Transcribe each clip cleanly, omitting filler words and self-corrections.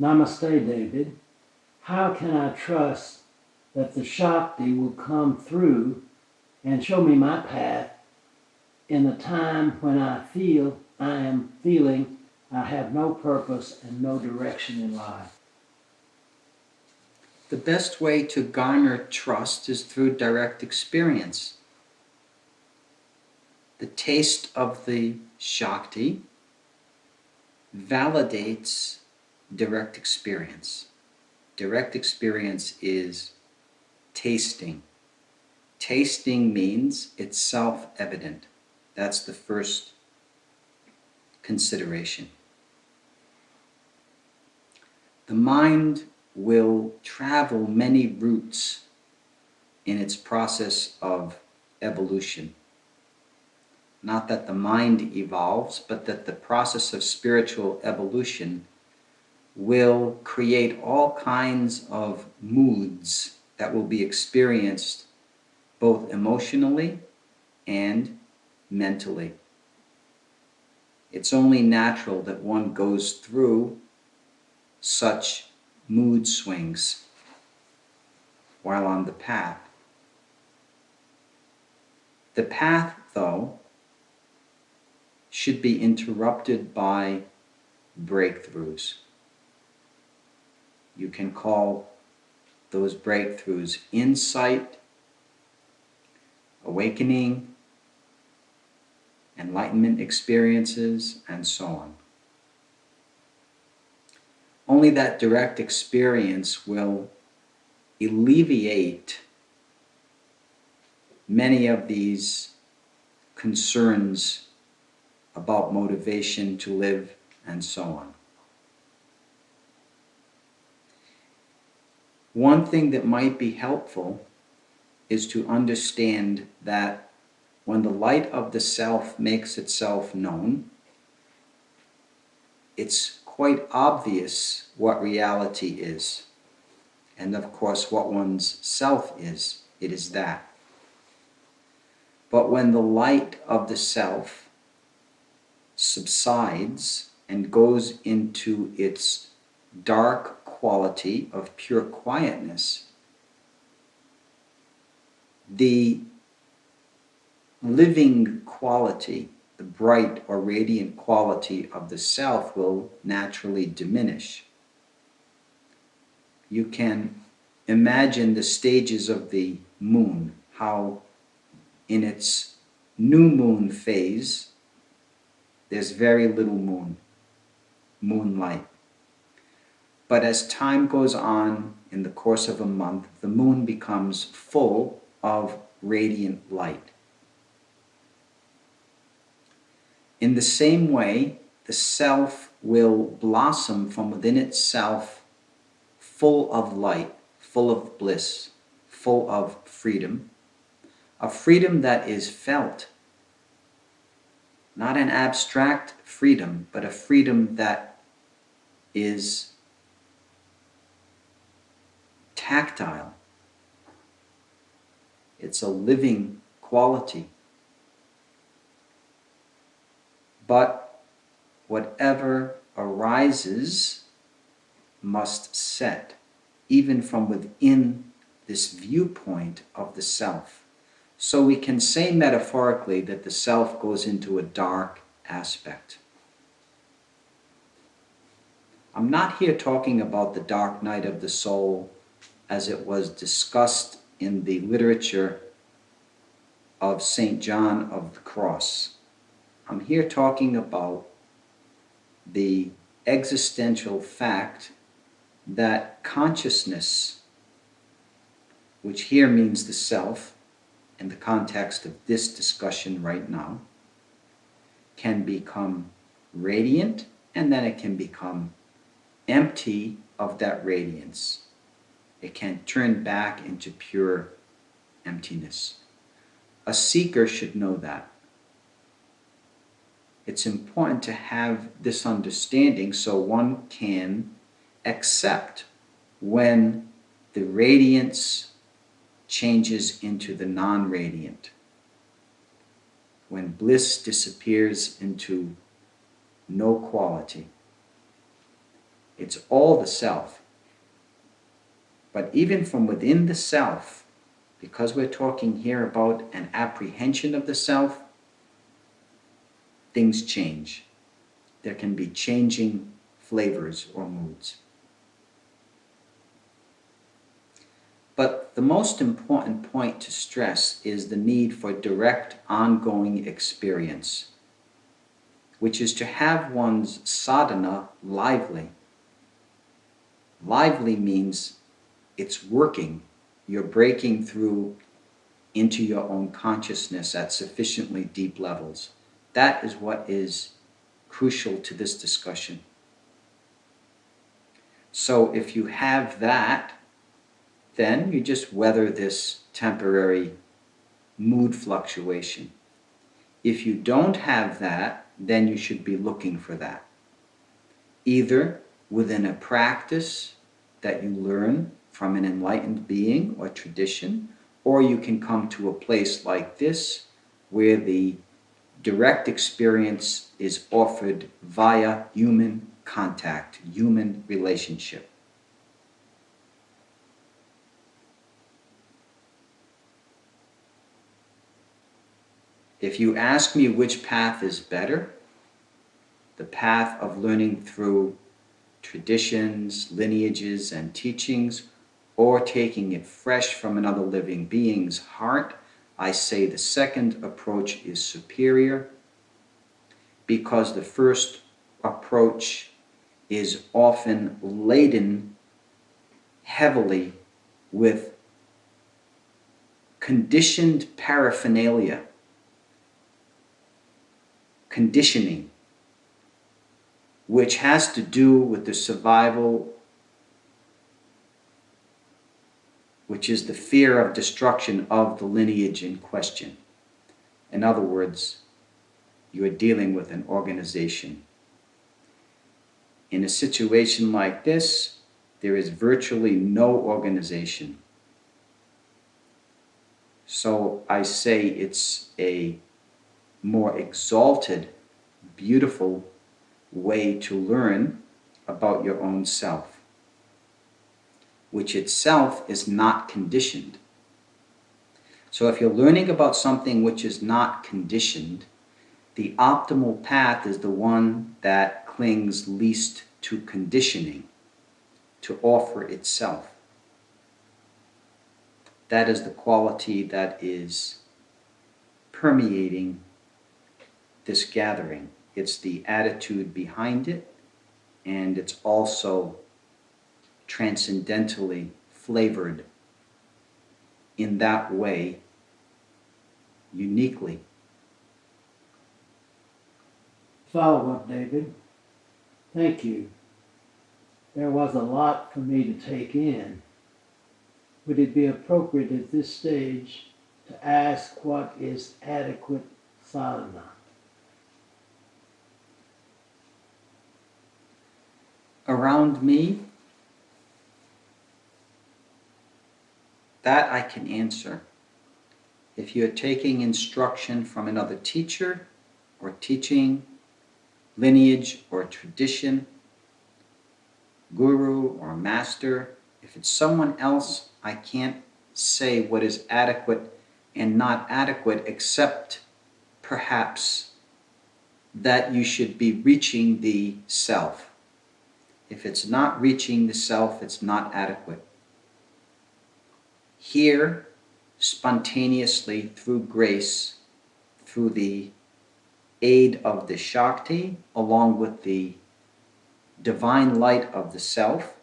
Namaste, David. How can I trust that the Shakti will come through and show me my path in a time when I am feeling I have no purpose and no direction in life? The best way to garner trust is through direct experience. The taste of the Shakti validates direct experience. Direct experience is tasting. Tasting means it's self-evident. That's the first consideration. The mind will travel many routes in its process of evolution. Not that the mind evolves, but that the process of spiritual evolution will create all kinds of moods that will be experienced both emotionally and mentally. It's only natural that one goes through such mood swings while on the path. The path, though, should be interrupted by breakthroughs. You can call those breakthroughs insight, awakening, enlightenment experiences, and so on. Only that direct experience will alleviate many of these concerns about motivation to live and so on. One thing that might be helpful is to understand that when the light of the self makes itself known, it's quite obvious what reality is. And of course, what one's self is, it is that. But when the light of the self subsides and goes into its dark quality of pure quietness, the living quality, the bright or radiant quality of the self will naturally diminish. You can imagine the stages of the moon, how in its new moon phase, there's very little moonlight. But as time goes on, in the course of a month, the moon becomes full of radiant light. In the same way, the self will blossom from within itself, full of light, full of bliss, full of freedom, a freedom that is felt. Not an abstract freedom, but a freedom that is tactile. It's a living quality. But whatever arises must set, even from within this viewpoint of the self. So we can say metaphorically that the self goes into a dark aspect. I'm not here talking about the dark night of the soul as it was discussed in the literature of St. John of the Cross. I'm here talking about the existential fact that consciousness, which here means the self, in the context of this discussion right now, can become radiant and then it can become empty of that radiance. It can turn back into pure emptiness. A seeker should know that. It's important to have this understanding so one can accept when the radiance changes into the non-radiant, when bliss disappears into no quality. It's all the self. But even from within the self, because we're talking here about an apprehension of the self, things change. There can be changing flavors or moods. But the most important point to stress is the need for direct, ongoing experience, which is to have one's sadhana lively. Lively means it's working. You're breaking through into your own consciousness at sufficiently deep levels. That is what is crucial to this discussion. So if you have that, then you just weather this temporary mood fluctuation. If you don't have that, then you should be looking for that. Either within a practice that you learn from an enlightened being or tradition, or you can come to a place like this where the direct experience is offered via human contact, human relationship. If you ask me which path is better, the path of learning through traditions, lineages, and teachings, or taking it fresh from another living being's heart, I say the second approach is superior, because the first approach is often laden heavily with conditioned paraphernalia, conditioning, which has to do with the survival, which is the fear of destruction of the lineage in question. In other words, you are dealing with an organization. In a situation like this, there is virtually no organization. So I say it's a more exalted, beautiful way to learn about your own self, which itself is not conditioned. So if you're learning about something which is not conditioned, the optimal path is the one that clings least to conditioning, to offer itself. That is the quality that is permeating this gathering. It's the attitude behind it, and it's also transcendentally flavored in that way, uniquely. Follow up, David. Thank you. There was a lot for me to take in. Would it be appropriate at this stage to ask what is adequate sadhana? Around me, that I can answer. If you're taking instruction from another teacher or teaching, lineage or tradition, guru or master, if it's someone else, I can't say what is adequate and not adequate, except perhaps that you should be reaching the self. If it's not reaching the self, it's not adequate. Here, spontaneously, through grace, through the aid of the Shakti, along with the divine light of the self,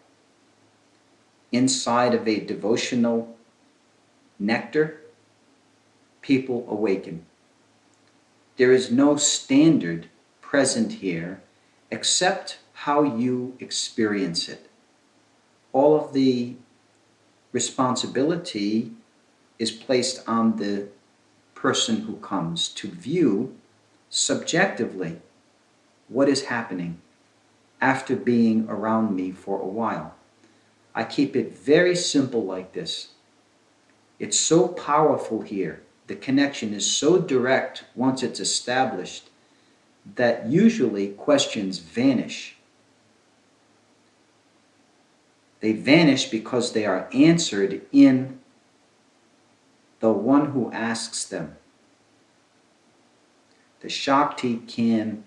inside of a devotional nectar, people awaken. There is no standard present here except how you experience it. All of the responsibility is placed on the person who comes to view subjectively what is happening after being around me for a while. I keep it very simple like this. It's so powerful here. The connection is so direct once it's established that usually questions vanish. They vanish because they are answered in the one who asks them. The Shakti can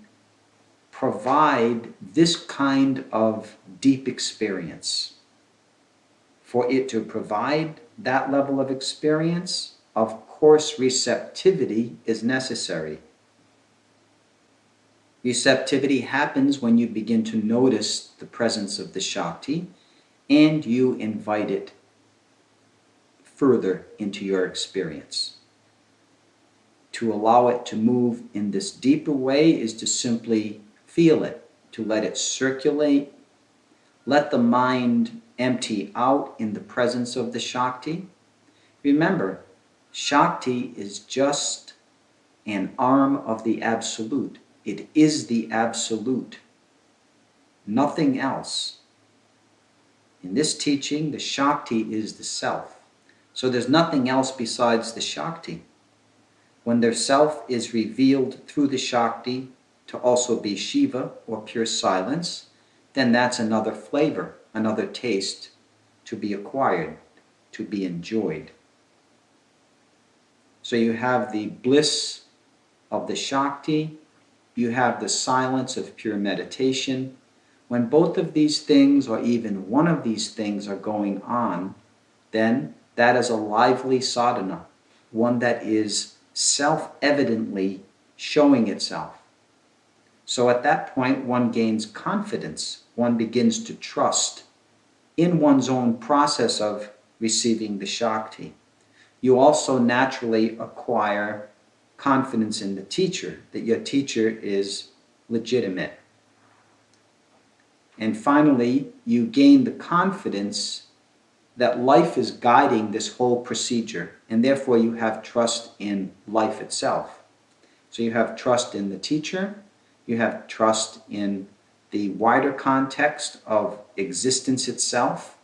provide this kind of deep experience. For it to provide that level of experience, of course, receptivity is necessary. Receptivity happens when you begin to notice the presence of the Shakti and you invite it further into your experience. To allow it to move in this deeper way is to simply feel it, to let it circulate, let the mind empty out in the presence of the Shakti. Remember, Shakti is just an arm of the Absolute. It is the Absolute, nothing else. In this teaching, the Shakti is the Self. So there's nothing else besides the Shakti. When their Self is revealed through the Shakti to also be Shiva or pure silence, then that's another flavor, another taste to be acquired, to be enjoyed. So you have the bliss of the Shakti, you have the silence of pure meditation. When both of these things, or even one of these things, are going on, then that is a lively sadhana, one that is self-evidently showing itself. So at that point, one gains confidence. One begins to trust in one's own process of receiving the Shakti. You also naturally acquire confidence in the teacher, that your teacher is legitimate. And finally, you gain the confidence that life is guiding this whole procedure, and therefore you have trust in life itself. So you have trust in the teacher, you have trust in the wider context of existence itself.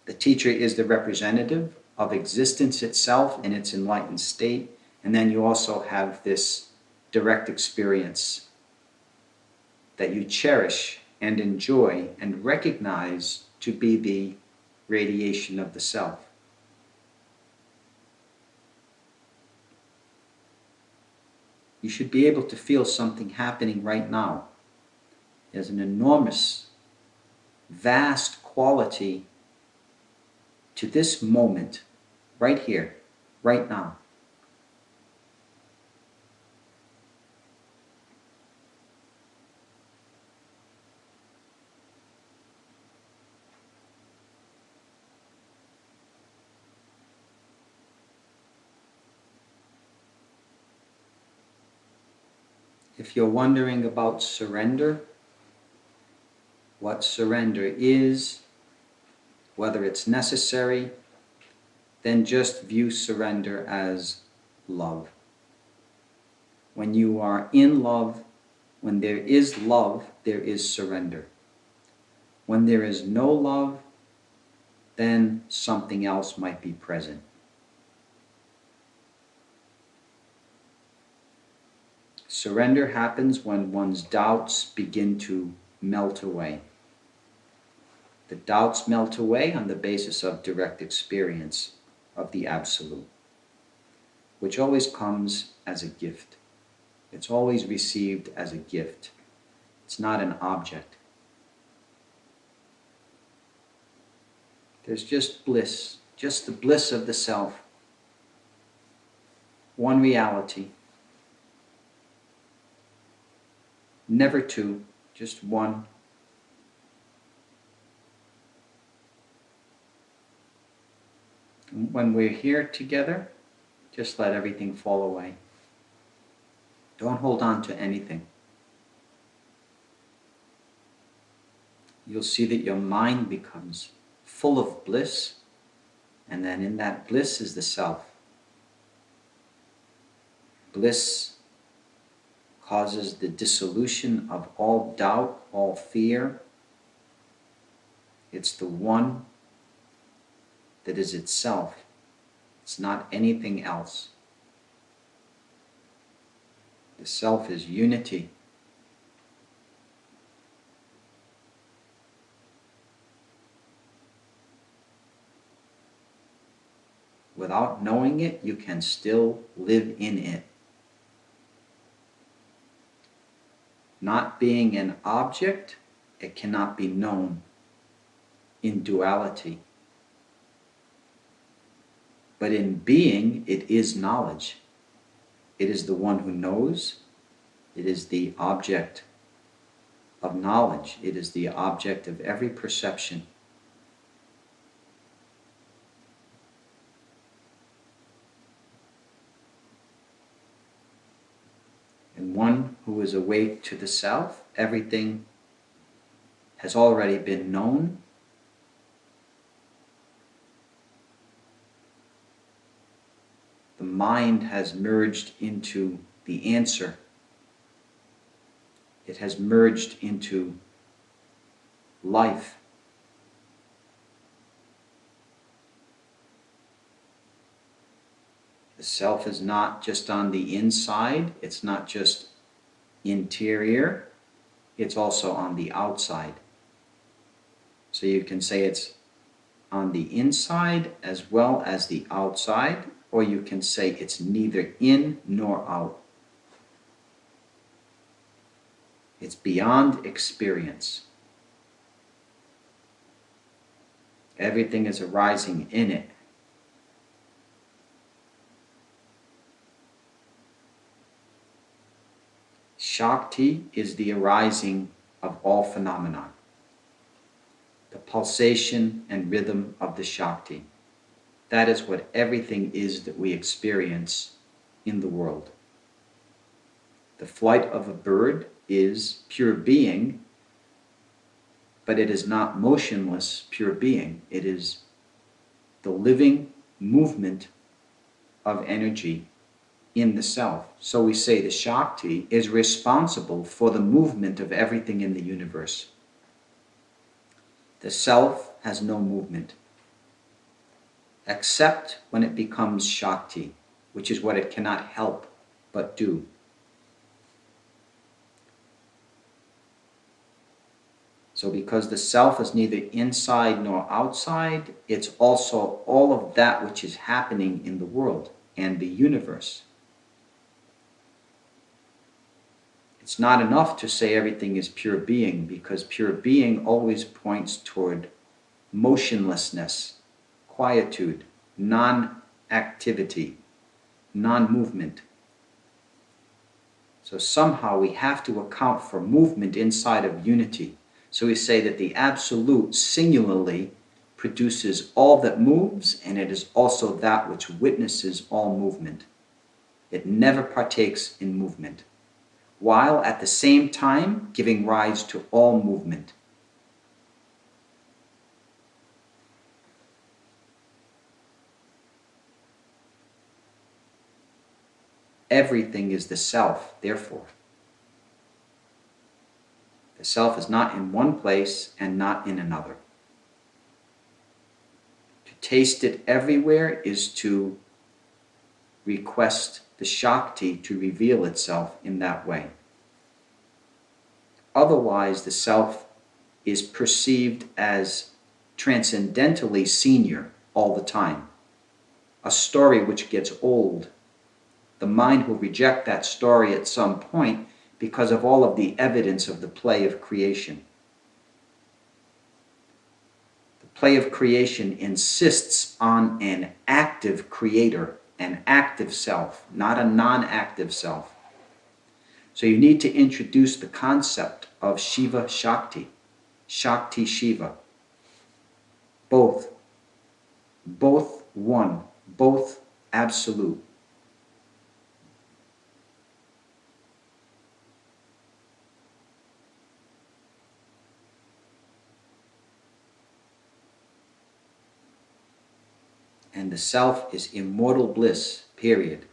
The teacher is the representative of existence itself in its enlightened state, and then you also have this direct experience that you cherish and enjoy and recognize to be the radiation of the Self. You should be able to feel something happening right now. There's an enormous, vast quality to this moment, right here, right now. If you're wondering about surrender, what surrender is, whether it's necessary, then just view surrender as love. When you are in love, when there is love, there is surrender. When there is no love, then something else might be present. Surrender happens when one's doubts begin to melt away. The doubts melt away on the basis of direct experience of the Absolute, which always comes as a gift. It's always received as a gift. It's not an object. There's just bliss, just the bliss of the Self. One reality. Never two, just one. When we're here together, just let everything fall away. Don't hold on to anything. You'll see that your mind becomes full of bliss, and then in that bliss is the Self. Bliss causes the dissolution of all doubt, all fear. It's the one that is itself. It's not anything else. The Self is unity. without knowing it, you can still live in it. Not being an object, it cannot be known in duality. But in being, it is knowledge. It is the one who knows. It is the object of knowledge. It is the object of every perception. And one who is awake to the self, everything has already been known. The mind has merged into the answer. It has merged into life. The self is not just on the inside, it's not just interior, it's also on the outside. So you can say it's on the inside as well as the outside, or you can say it's neither in nor out. It's beyond experience. Everything is arising in it. Shakti is the arising of all phenomena, the pulsation and rhythm of the Shakti. That is what everything is that we experience in the world. The flight of a bird is pure being, but it is not motionless pure being. It is the living movement of energy in the self. So we say the Shakti is responsible for the movement of everything in the universe. The self has no movement, except when it becomes Shakti, which is what it cannot help but do. So because the self is neither inside nor outside, it's also all of that which is happening in the world and the universe. It's not enough to say everything is pure being, because pure being always points toward motionlessness, quietude, non-activity, non-movement. So somehow we have to account for movement inside of unity. So we say that the Absolute singularly produces all that moves, and it is also that which witnesses all movement. It never partakes in movement, while at the same time giving rise to all movement. Everything is the self, therefore. The self is not in one place and not in another. To taste it everywhere is to request the Shakti to reveal itself in that way. Otherwise, the self is perceived as transcendentally senior all the time, a story which gets old. The mind will reject that story at some point because of all of the evidence of the play of creation. The play of creation insists on an active creator, an active self, not a non-active self. So you need to introduce the concept of Shiva Shakti, Shakti Shiva. Both one, both absolute. And the self is immortal bliss, period.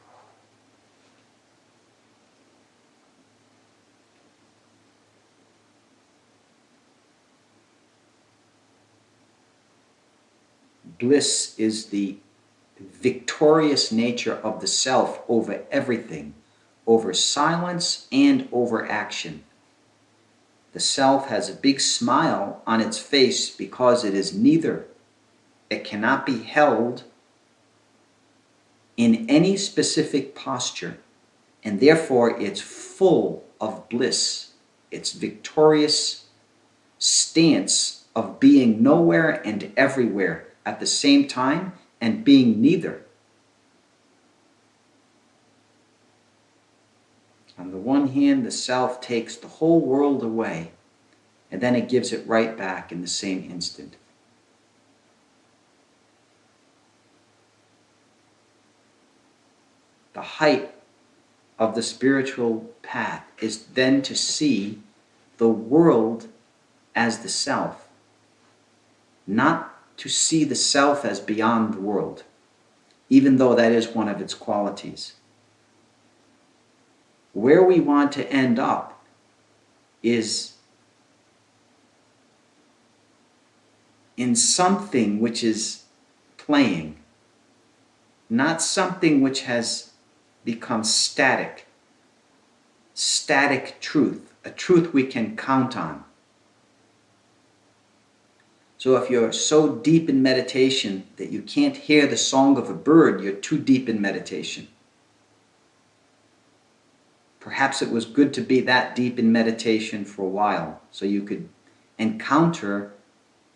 Bliss is the victorious nature of the self over everything, over silence and over action. The self has a big smile on its face because it is neither. It cannot be held in any specific posture, and therefore it's full of bliss, its victorious stance of being nowhere and everywhere at the same time and being neither. On the one hand, the self takes the whole world away, and then it gives it right back in the same instant. The height of the spiritual path is then to see the world as the self, not to see the self as beyond the world, even though that is one of its qualities. Where we want to end up is in something which is playing, not something which has become static truth, a truth we can count on. So if you're so deep in meditation that you can't hear the song of a bird, you're too deep in meditation. Perhaps it was good to be that deep in meditation for a while so you could encounter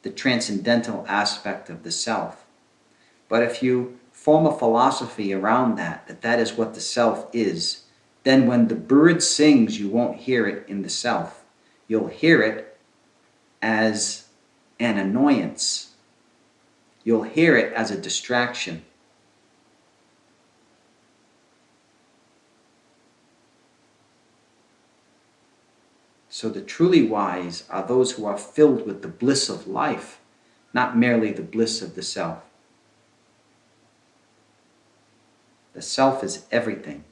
the transcendental aspect of the self. But if you form a philosophy around that is what the self is, then when the bird sings, you won't hear it in the self. You'll hear it as an annoyance. You'll hear it as a distraction. So the truly wise are those who are filled with the bliss of life, not merely the bliss of the self. The self is everything.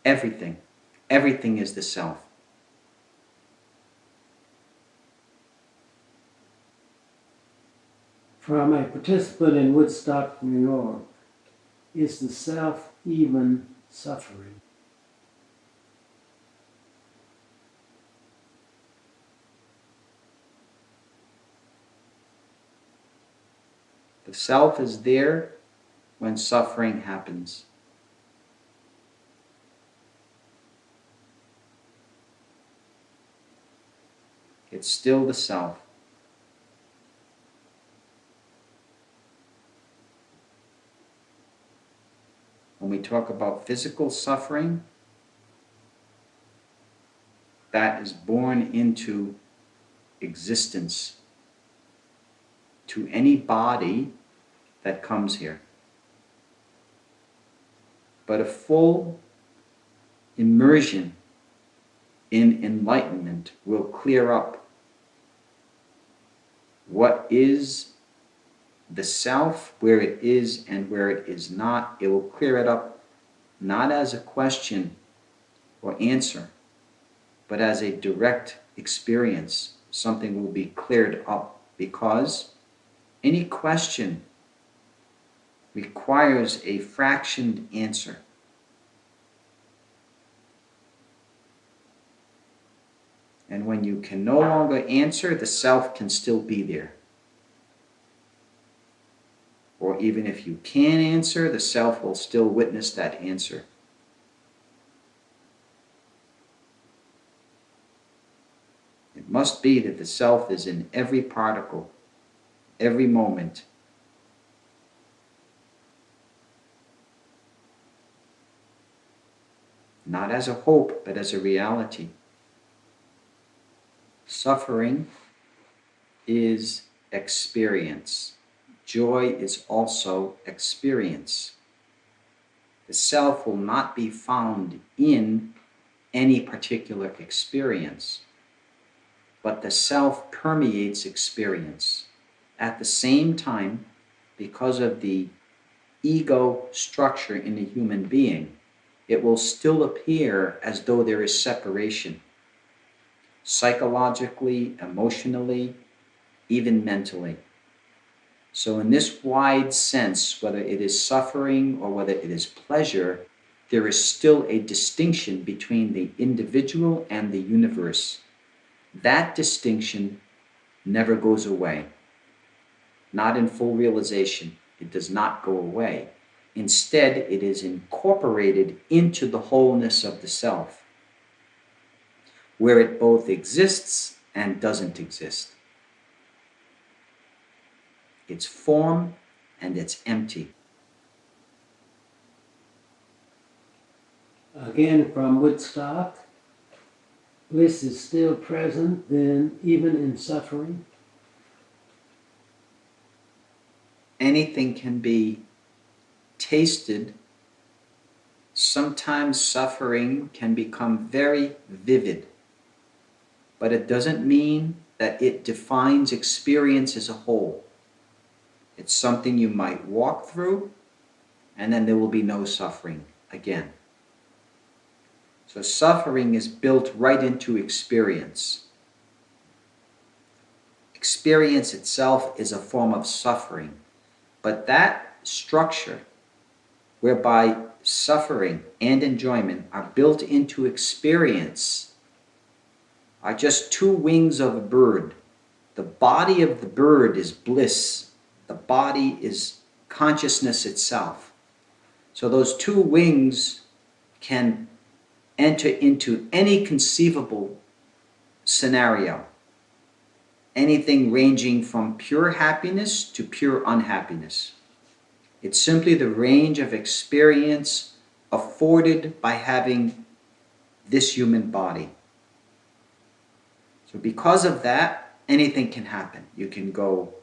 Everything. Everything is the self. From a participant in Woodstock, New York, is the self even suffering? The self is there when suffering happens. It's still the self. When we talk about physical suffering, that is born into existence to any body that comes here. But a full immersion in enlightenment will clear up what is the self, where it is and where it is not. It will clear it up not as a question or answer, but as a direct experience. Something will be cleared up, because any question requires a fractioned answer. And when you can no longer answer, the self can still be there. Or even if you can answer, the self will still witness that answer. It must be that the self is in every particle, every moment. Not as a hope, but as a reality. Suffering is experience. Joy is also experience. The self will not be found in any particular experience, but the self permeates experience. At the same time, because of the ego structure in a human being, it will still appear as though there is separation, psychologically, emotionally, even mentally. So in this wide sense, whether it is suffering or whether it is pleasure, there is still a distinction between the individual and the universe. That distinction never goes away. Not in full realization. It does not go away. Instead, it is incorporated into the wholeness of the self, where it both exists and doesn't exist. It's form and it's empty. Again, from Woodstock, bliss is still present then, even in suffering. Anything can be tasted. Sometimes suffering can become very vivid, but it doesn't mean that it defines experience as a whole. It's something you might walk through, and then there will be no suffering again. So suffering is built right into experience. Experience itself is a form of suffering, but that structure whereby suffering and enjoyment are built into experience are just two wings of a bird. The body of the bird is bliss. The body is consciousness itself. So those two wings can enter into any conceivable scenario. Anything ranging from pure happiness to pure unhappiness. It's simply the range of experience afforded by having this human body. So because of that, anything can happen. You can go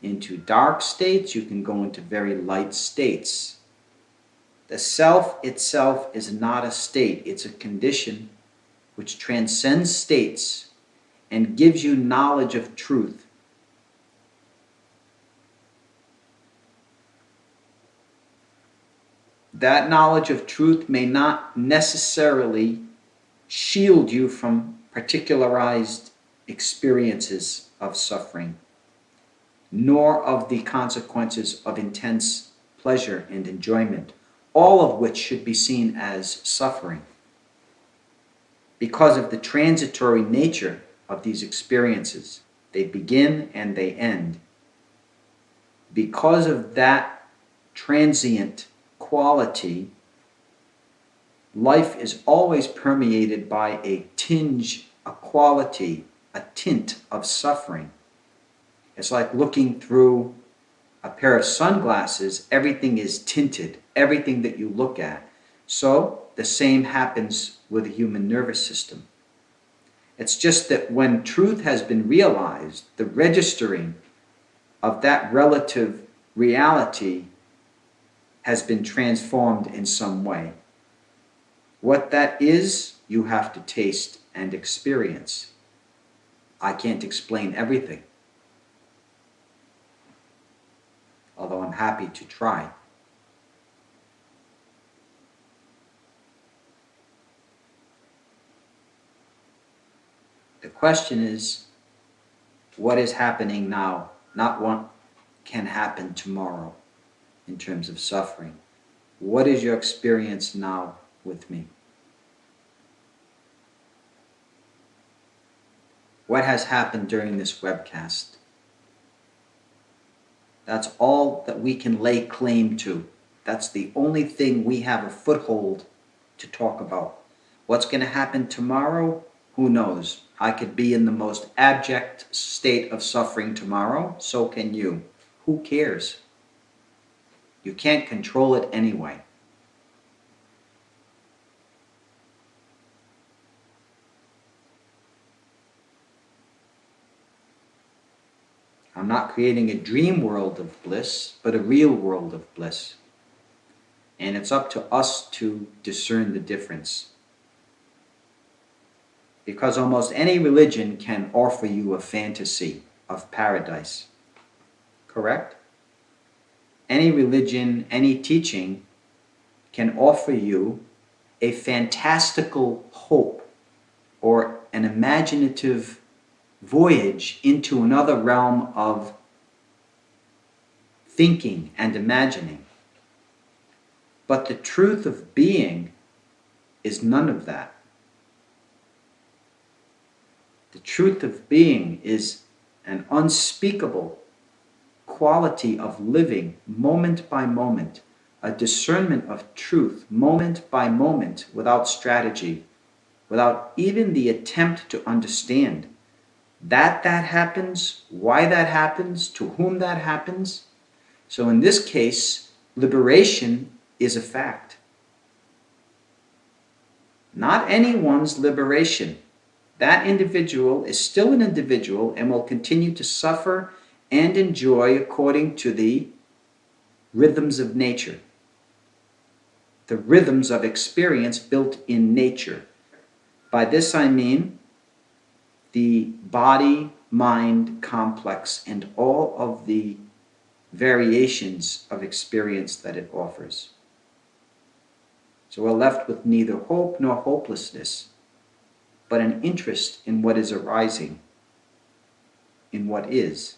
into dark states, you can go into very light states. The self itself is not a state, it's a condition which transcends states and gives you knowledge of truth. That knowledge of truth may not necessarily shield you from particularized experiences of suffering, nor of the consequences of intense pleasure and enjoyment, all of which should be seen as suffering. Because of the transitory nature of these experiences, they begin and they end. Because of that transient quality, life is always permeated by a tinge, a quality, a tint of suffering. It's like looking through a pair of sunglasses. Everything is tinted, everything that you look at. So the same happens with the human nervous system. It's just that when truth has been realized, the registering of that relative reality has been transformed in some way. What that is, you have to taste and experience. I can't explain everything, although I'm happy to try. The question is, what is happening now, not what can happen tomorrow in terms of suffering. What is your experience now with me? What has happened during this webcast? That's all that we can lay claim to. That's the only thing we have a foothold to talk about. What's going to happen tomorrow? Who knows? I could be in the most abject state of suffering tomorrow. So can you. Who cares? You can't control it anyway. I'm not creating a dream world of bliss, but a real world of bliss. And it's up to us to discern the difference. Because almost any religion can offer you a fantasy of paradise. Correct? Any religion, any teaching can offer you a fantastical hope or an imaginative voyage into another realm of thinking and imagining. But the truth of being is none of that. The truth of being is an unspeakable quality of living moment by moment a discernment of truth, moment by moment, without strategy, without even the attempt to understand that happens, why that happens, to whom that happens. So in this case, liberation is a fact. Not anyone's liberation. That individual is still an individual and will continue to suffer and enjoy according to the rhythms of nature, the rhythms of experience built in nature. By this I mean the body-mind complex and all of the variations of experience that it offers. So we're left with neither hope nor hopelessness, but an interest in what is arising, in what is.